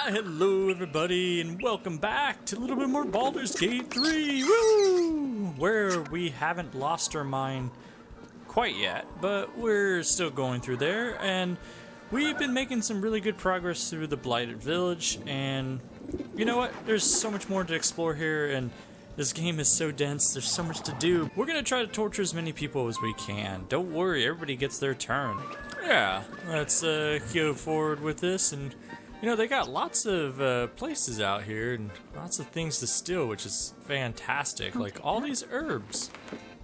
Hello everybody, and welcome back to a little bit more Baldur's Gate 3, woo! Where we haven't lost our mind quite yet, but we're still going through there, and we've been making some really good progress through the Blighted Village, and you know what? There's so much more to explore here, and this game is so dense, there's so much to do. We're gonna try to torture as many people as we can. Don't worry, everybody gets their turn. Yeah, let's go forward with this, and you know, they got lots of places out here and lots of things to steal, which is fantastic, like all these herbs.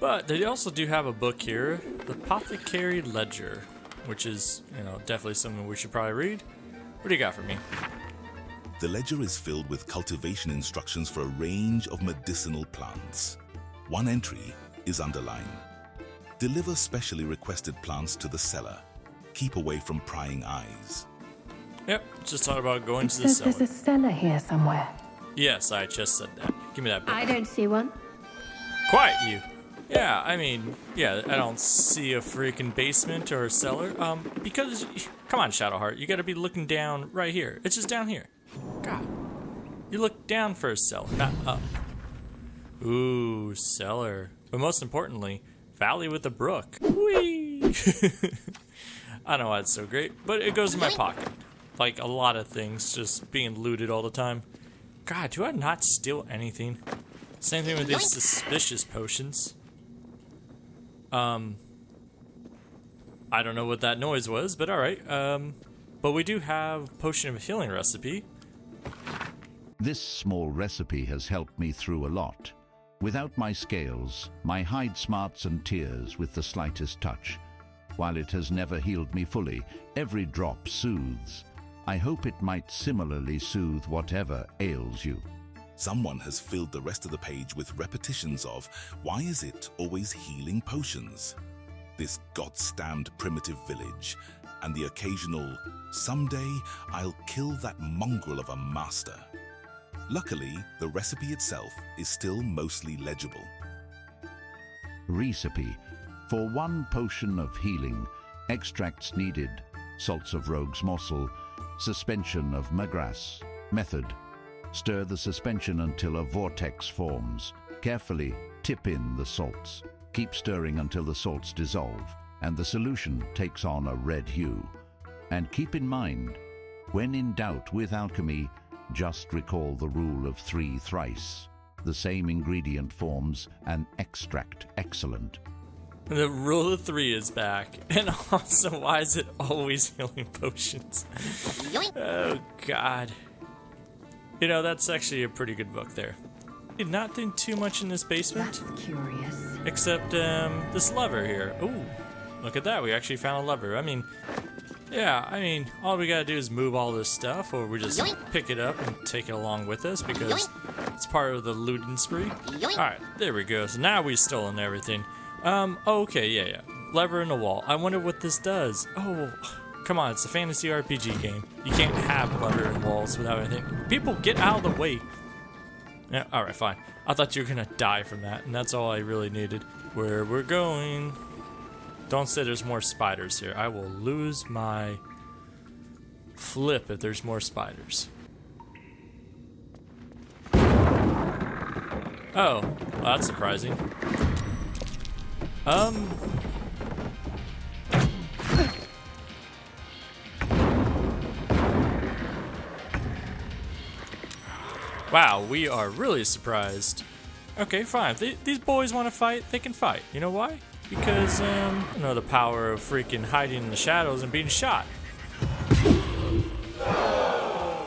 But they also do have a book here, the Apothecary Ledger, which is, you know, definitely something we should probably read. What do you got for me? The ledger is filled with cultivation instructions for a range of medicinal plants. One entry is underlined. Deliver specially requested plants to the cellar. Keep away from prying eyes. Yep, just thought about going to the cellar. There's a cellar here somewhere. Yes, I just said that. Give me that book. I don't see one. Quiet, you. Yeah, I mean, yeah, I don't see a freaking basement or a cellar. Because, come on, Shadowheart, you gotta be looking down right here. It's just down here. God. You look down for a cellar, not up. Ooh, cellar. But most importantly, valley with a brook. Whee! I don't know why it's so great, but it goes in my pocket. Like a lot of things just being looted all the time. God, do I not steal anything? Same thing with these suspicious potions. I don't know what that noise was, but alright. But we do have potion of healing recipe. This small recipe has helped me through a lot. Without my scales, my hide smarts and tears with the slightest touch. While it has never healed me fully, every drop soothes. I hope it might similarly soothe whatever ails you. Someone has filled the rest of the page with repetitions of, why is it always healing potions? This god-stamped primitive village, and the occasional, someday I'll kill that mongrel of a master. Luckily, the recipe itself is still mostly legible. Recipe. For 1 potion of healing, extracts needed, salts of rogue's morsel, suspension of magras. Method. Stir the suspension until a vortex forms. Carefully tip in the salts. Keep stirring until the salts dissolve and the solution takes on a red hue. And keep in mind, when in doubt with alchemy, just recall the rule of 3 thrice. The same ingredient forms an extract excellent. The rule of 3 is back. And also, why is it always healing potions? Oh, God. You know, that's actually a pretty good book there. Did not do too much in this basement. That's curious. Except, this lever here. Ooh, look at that. We actually found a lever. I mean, yeah, all we gotta do is move all this stuff, or we just pick it up and take it along with us, because it's part of the looting spree. Alright, there we go. So now we've stolen everything. Okay, yeah. Lever in the wall. I wonder what this does. Oh, come on, it's a fantasy RPG game. You can't have lever in walls without anything. People, get out of the way. Yeah, alright, fine. I thought you were gonna die from that, and that's all I really needed. Where we're going. Don't say there's more spiders here. I will lose my flip if there's more spiders. Oh, well, that's surprising. Wow, we are really surprised. Okay, fine. If these boys want to fight, they can fight. You know why? Because, you know, the power of freaking hiding in the shadows and being shot.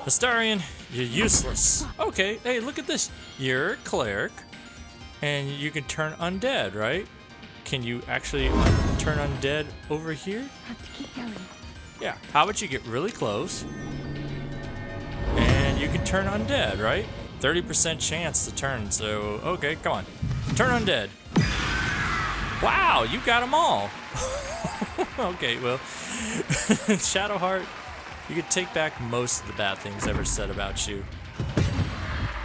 Astarion, you're useless. Okay, hey, look at this. You're a cleric, and you can turn undead, right? Can you actually turn undead over here? Have to keep going. Yeah, how about you get really close, and you can turn undead, right? 30% chance to turn, so, okay, come on. Turn undead. Wow, you got them all. Okay, well, Shadowheart, you could take back most of the bad things ever said about you.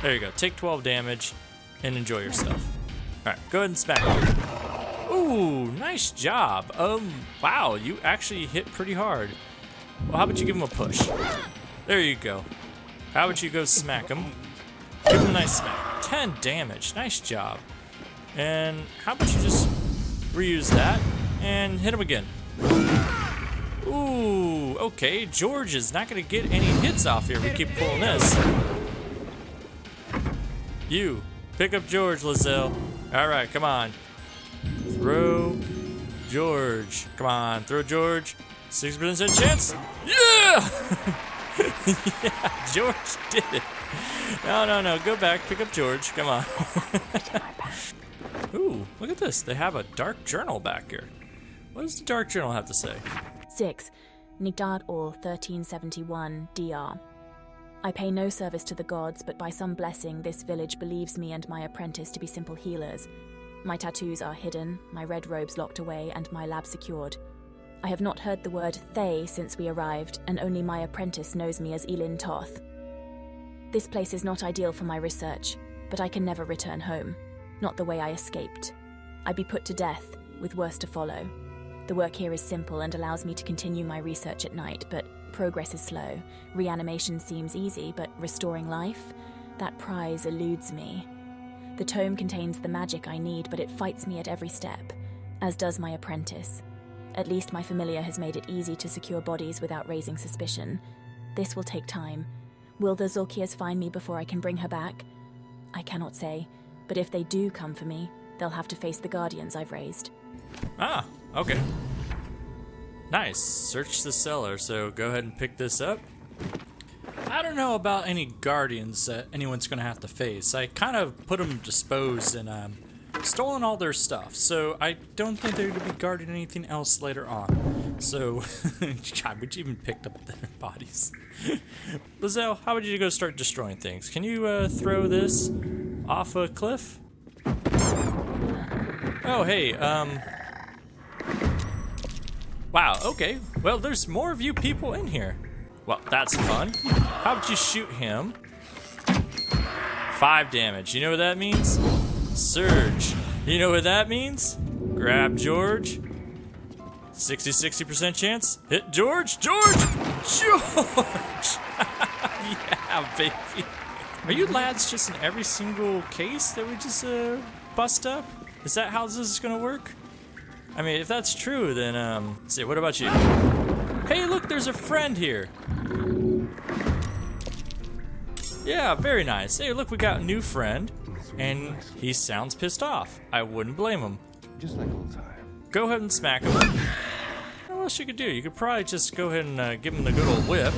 There you go, take 12 damage and enjoy yourself. Alright, go ahead and smack him. Ooh, nice job. Wow, you actually hit pretty hard. Well, how about you give him a push? There you go. How about you go smack him? Give him a nice smack. 10 damage. Nice job. And how about you just reuse that and hit him again? Ooh, okay. George is not going to get any hits off here if we keep pulling this. You, pick up George, Lizelle. All right, come on. Throw George. Come on, throw George. 6% chance. Yeah! Yeah, George did it. No. Go back, pick up George. Come on. Ooh, look at this. They have a dark journal back here. What does the dark journal have to say? 6. Nigdad Ol 1371 DR. I pay no service to the gods, but by some blessing this village believes me and my apprentice to be simple healers. My tattoos are hidden, my red robes locked away, and my lab secured. I have not heard the word Thay since we arrived, and only my apprentice knows me as Elin Toth. This place is not ideal for my research, but I can never return home. Not the way I escaped. I'd be put to death, with worse to follow. The work here is simple and allows me to continue my research at night, but progress is slow. Reanimation seems easy, but restoring life? That prize eludes me. The tome contains the magic I need, but it fights me at every step, as does my apprentice. At least my familiar has made it easy to secure bodies without raising suspicion. This will take time. Will the Zulkias find me before I can bring her back? I cannot say, but if they do come for me, they'll have to face the guardians I've raised. Ah, okay. Nice. Search the cellar, so go ahead and pick this up. I don't know about any guardians that anyone's going to have to face. I kind of put them disposed and stolen all their stuff, so I don't think they're going to be guarding anything else later on. So, God, we even picked up their bodies. Lizelle, how would you go start destroying things? Can you throw this off a cliff? Oh, hey, wow, okay. Well, there's more of you people in here. Well, that's fun. How about you shoot him? 5 damage. You know what that means? Surge. You know what that means? Grab George. 60% chance. Hit George. George! Yeah, baby. Are you lads just in every single case that we just bust up? Is that how this is gonna work? I mean, if that's true, then, let's see, what about you? Hey, look, there's a friend here. Yeah, very nice. Hey, look, we got a new friend, and he sounds pissed off. I wouldn't blame him. Just like old time. Go ahead and smack him. What else you could do? You could probably just go ahead and give him the good old whip.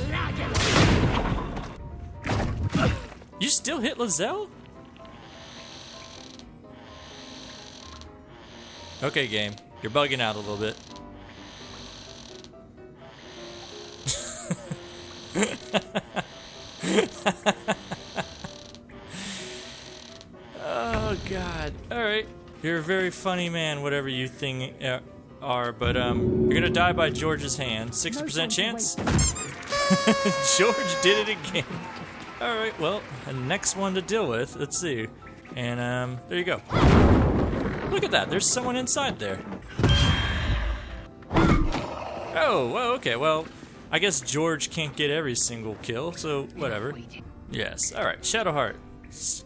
You still hit Lizelle? Okay, game. You're bugging out a little bit. Oh, God. Alright. You're a very funny man, whatever you think are, but you're gonna die by George's hand. 60% chance? George did it again. Alright, well, the next one to deal with. Let's see. And, there you go. Look at that, there's someone inside there. Oh, well, okay, well, I guess George can't get every single kill, so whatever. Yes, alright, Shadowheart.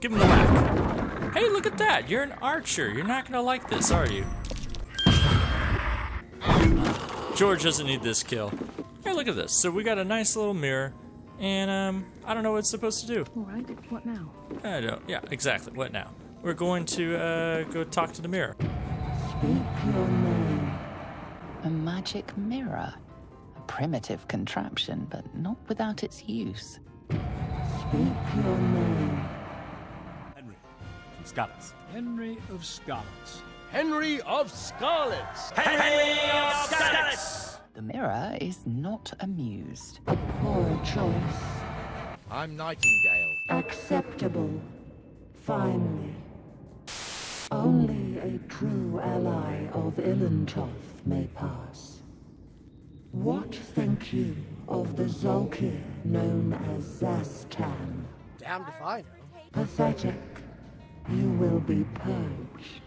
Give him the whack. Hey, look at that, you're an archer. You're not gonna like this, are you? George doesn't need this kill. Hey, look at this. So we got a nice little mirror, and I don't know what it's supposed to do. Alright, what now? I don't, yeah, exactly, what now? We're going to go talk to the mirror. Speak your name. A magic mirror. A primitive contraption, but not without its use. Speak your name. Henry of Scarlets. Henry of Scarlets. Henry of Scarlets. Henry of Scarlets. The mirror is not amused. A poor choice. I'm Nightingale. Acceptable. Finally. Only a true ally of Ilintoth may pass. What think you of the Zulkir known as Zastan? Damned if I know. Pathetic. You will be purged.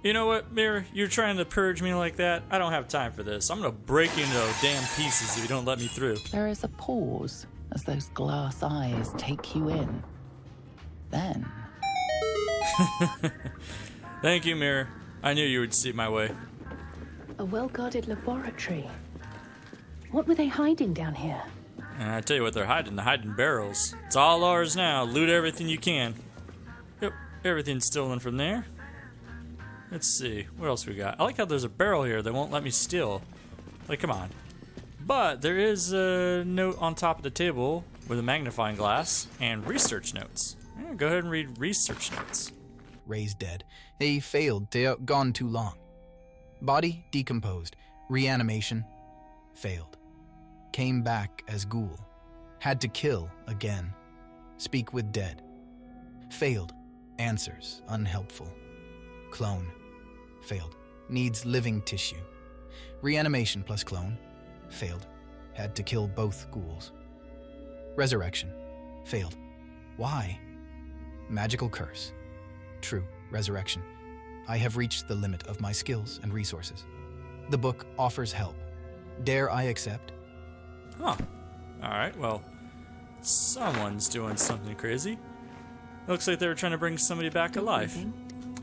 You know what, Mirror? You're trying to purge me like that? I don't have time for this. I'm gonna break you into damn pieces if you don't let me through. There is a pause. as those glass eyes take you in. Then... Thank you, Mirror. I knew you would see my way. A well-guarded laboratory. What were they hiding down here? And I tell you what they're hiding. They're hiding barrels. It's all ours now. Loot everything you can. Yep, everything's stolen from there. Let's see. What else we got? I like how there's a barrel here that won't let me steal. Like, come on. But there is a note on top of the table with a magnifying glass and research notes. Yeah, go ahead and read research notes. Raised dead. They failed. They gone too long. Body decomposed. Reanimation failed. Came back as ghoul. Had to kill again. Speak with dead. Failed. Answers unhelpful. Clone. Failed. Needs living tissue. Reanimation plus clone. Failed. Had to kill both ghouls. Resurrection. Failed. Why? Magical curse. True. Resurrection. I have reached the limit of my skills and resources. The book offers help. Dare I accept? Huh. Alright, well, someone's doing something crazy. Looks like they were trying to bring somebody back alive.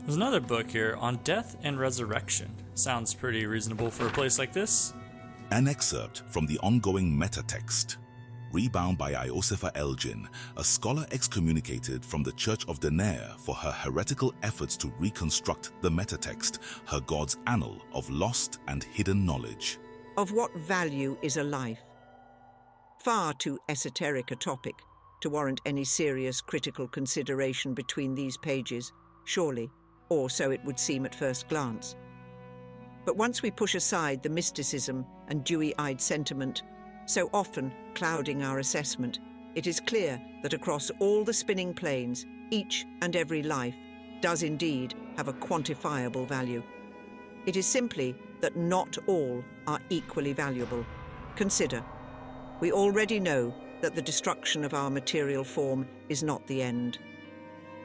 There's another book here on death and resurrection. Sounds pretty reasonable for a place like this. An excerpt from the ongoing metatext. Rebound by Iosipha Elgin, a scholar excommunicated from the Church of Denair for her heretical efforts to reconstruct the metatext, her god's annal of lost and hidden knowledge. Of what value is a life? Far too esoteric a topic to warrant any serious critical consideration between these pages, surely, or so it would seem at first glance. But once we push aside the mysticism and dewy-eyed sentiment so often clouding our assessment, it is clear that across all the spinning planes, each and every life does indeed have a quantifiable value. It is simply that not all are equally valuable. Consider, we already know that the destruction of our material form is not the end.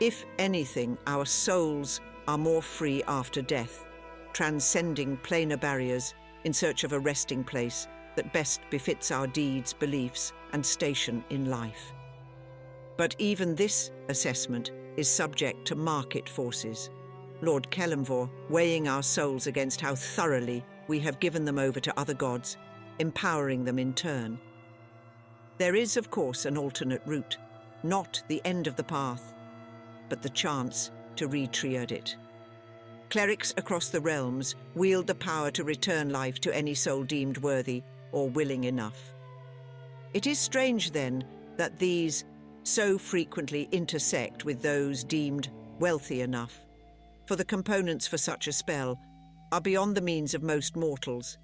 If anything, our souls are more free after death, transcending planar barriers in search of a resting place that best befits our deeds, beliefs, and station in life. But even this assessment is subject to market forces. Lord Kellamvor weighing our souls against how thoroughly we have given them over to other gods, empowering them in turn. There is, of course, an alternate route, not the end of the path, but the chance to re-triad it. Clerics across the realms wield the power to return life to any soul deemed worthy or willing enough. It is strange, then, that these so frequently intersect with those deemed wealthy enough, for the components for such a spell are beyond the means of most mortals.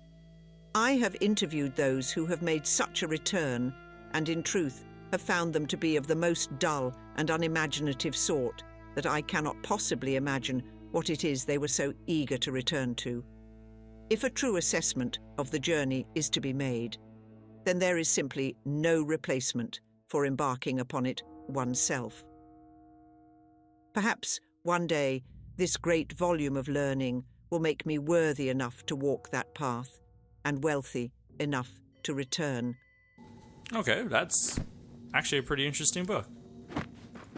I have interviewed those who have made such a return, and in truth have found them to be of the most dull and unimaginative sort that I cannot possibly imagine what it is they were so eager to return to. If a true assessment of the journey is to be made, then there is simply no replacement for embarking upon it oneself. Perhaps one day this great volume of learning will make me worthy enough to walk that path, and wealthy enough to return. Okay, that's actually a pretty interesting book.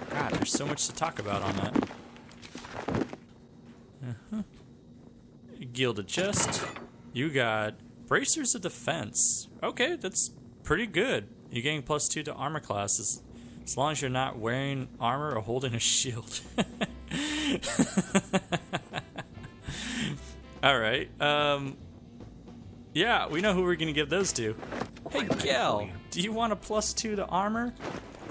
God, there's so much to talk about on that. Gilded chest. You got bracers of defense. Okay, that's pretty good. You're getting +2 to armor classes, as long as you're not wearing armor or holding a shield. Alright, yeah, we know who we're gonna give those to. Hey, Gale, do you want a +2 to armor?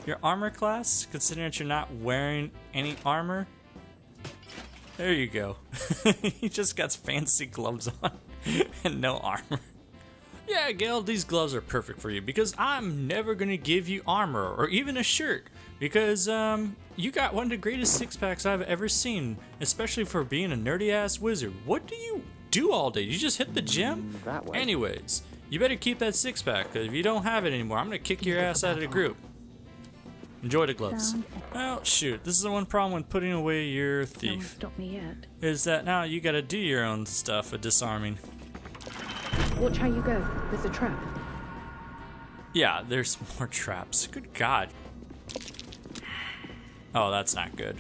Your armor class, considering that you're not wearing any armor? There you go. He just got fancy gloves on and no armor. Yeah, Gale, these gloves are perfect for you because I'm never gonna give you armor or even a shirt because you got one of the greatest six-packs I've ever seen, especially for being a nerdy-ass wizard. What do you do all day? You just hit the gym? That way. Anyways, you better keep that six-pack because if you don't have it anymore, I'm gonna kick your ass out of the group. Enjoy the gloves. Well, shoot, this is the one problem with putting away your thief. Stop me yet. Is that now you gotta do your own stuff of disarming. Watch how you go. There's a trap. Yeah, there's more traps. Good God. Oh, that's not good.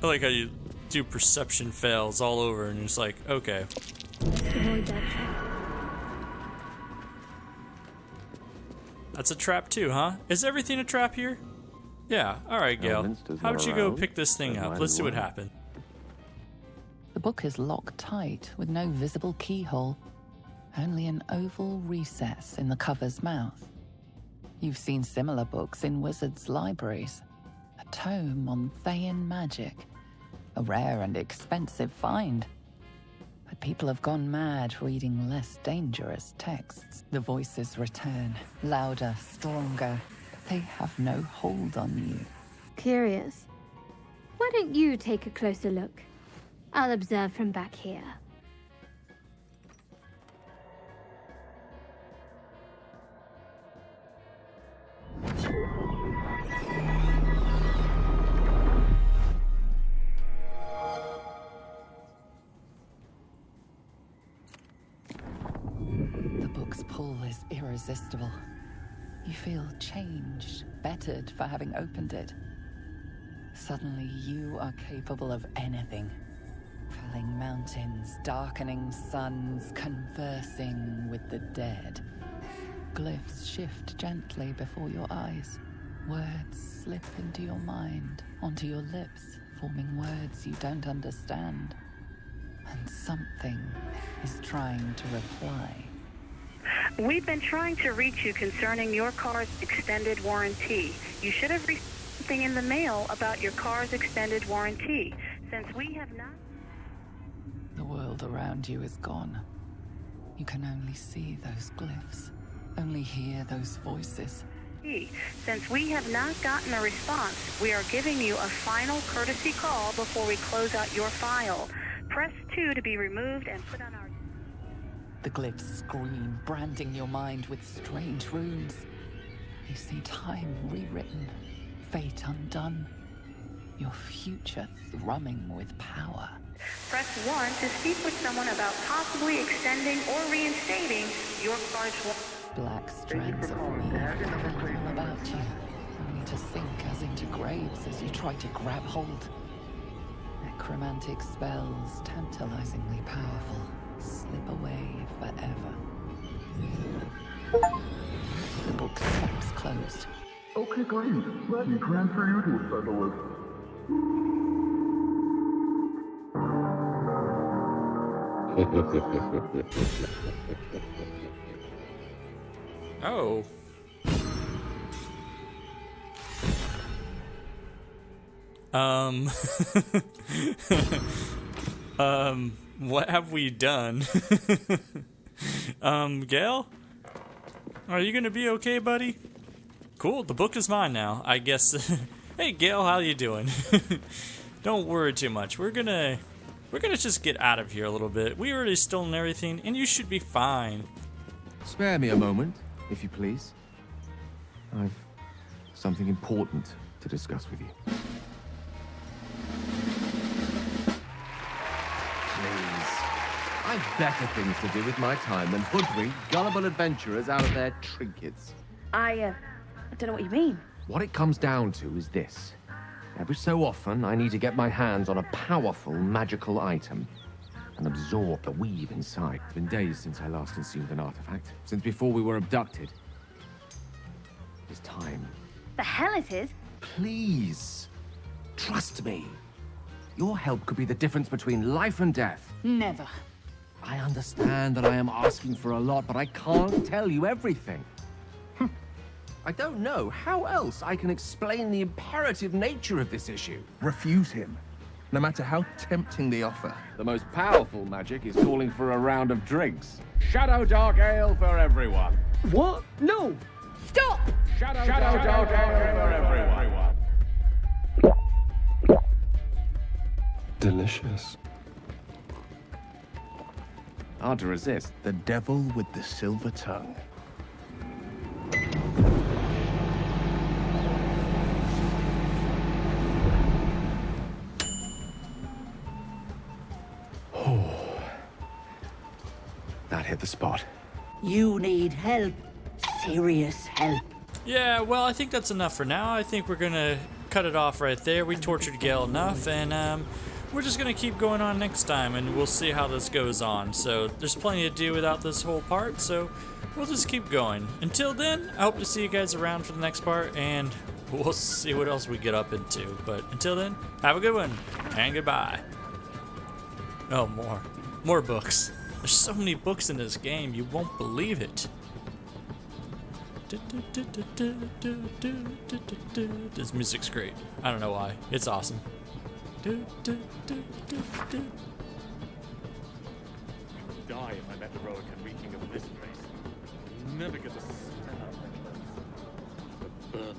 I like how you do perception fails all over and it's like, okay. Avoid that trap. That's a trap too, huh? Is everything a trap here? Yeah, alright, Gale. How would you go pick this thing up? Let's see what happened. The book is locked tight with no visible keyhole, only an oval recess in the cover's mouth. You've seen similar books in wizards' libraries. A tome on Thayan magic, a rare and expensive find. But people have gone mad reading less dangerous texts. The voices return, louder, stronger. They have no hold on you. Curious. Why don't you take a closer look? I'll observe from back here. The book's pull is irresistible. You feel changed, bettered for having opened it. Suddenly you are capable of anything. Felling mountains, darkening suns, conversing with the dead. Glyphs shift gently before your eyes. Words slip into your mind, onto your lips, forming words you don't understand. And something is trying to reply. We've been trying to reach you concerning your car's extended warranty. You should have received something in the mail about your car's extended warranty. Since we have not... The world around you is gone. You can only see those glyphs, only hear those voices. Since we have not gotten a response, we are giving you a final courtesy call before we close out your file. Press 2 to be removed and put on our... The glyphs scream, branding your mind with strange runes. You see time rewritten, fate undone, your future thrumming with power. Press 1 to speak with someone about possibly extending or reinstating your car's warranty. Black strands of weave cover all about you, only to sink as into graves as you try to grab hold. Necromantic spells, tantalizingly powerful, slip away forever. The book snaps closed. Okay, great. Let me transfer you to a specialist. Oh. What have we done? Gale? Are you gonna be okay, buddy? Cool, the book is mine now, I guess. Hey, Gale, how you doing? Don't worry too much. We're gonna just get out of here a little bit. We already stolen everything, and you should be fine. Spare me a moment, if you please. I've something important to discuss with you. Please. I've better things to do with my time than hoodwink gullible adventurers out of their trinkets. I don't know what you mean. What it comes down to is this. Every so often, I need to get my hands on a powerful magical item and absorb the weave inside. It's been days since I last consumed an artifact. Since before we were abducted. It's time. The hell it is? Please. Trust me. Your help could be the difference between life and death. Never. I understand that I am asking for a lot, but I can't tell you everything. I don't know how else I can explain the imperative nature of this issue. Refuse him, no matter how tempting the offer. The most powerful magic is calling for a round of drinks. Shadow Dark Ale for everyone. What? No! Stop! Shadow Dark Ale for everyone. Delicious. Hard to resist. The devil with the silver tongue. That hit the spot. You need help. serious help. Yeah, well, I think that's enough for now. I think we're gonna cut it off right there. We tortured Gale enough, and we're just gonna keep going on next time, and we'll see how this goes on. So there's plenty to do without this whole part, so we'll just keep going. Until then, I hope to see you guys around for the next part, and we'll see what else we get up into. But until then, have a good one, and goodbye. Oh, more books. There's so many books in this game, you won't believe it. This music's great. I don't know why. It's awesome. I would die if I met the Roic and reeking of this place. Never get the smell of the burn.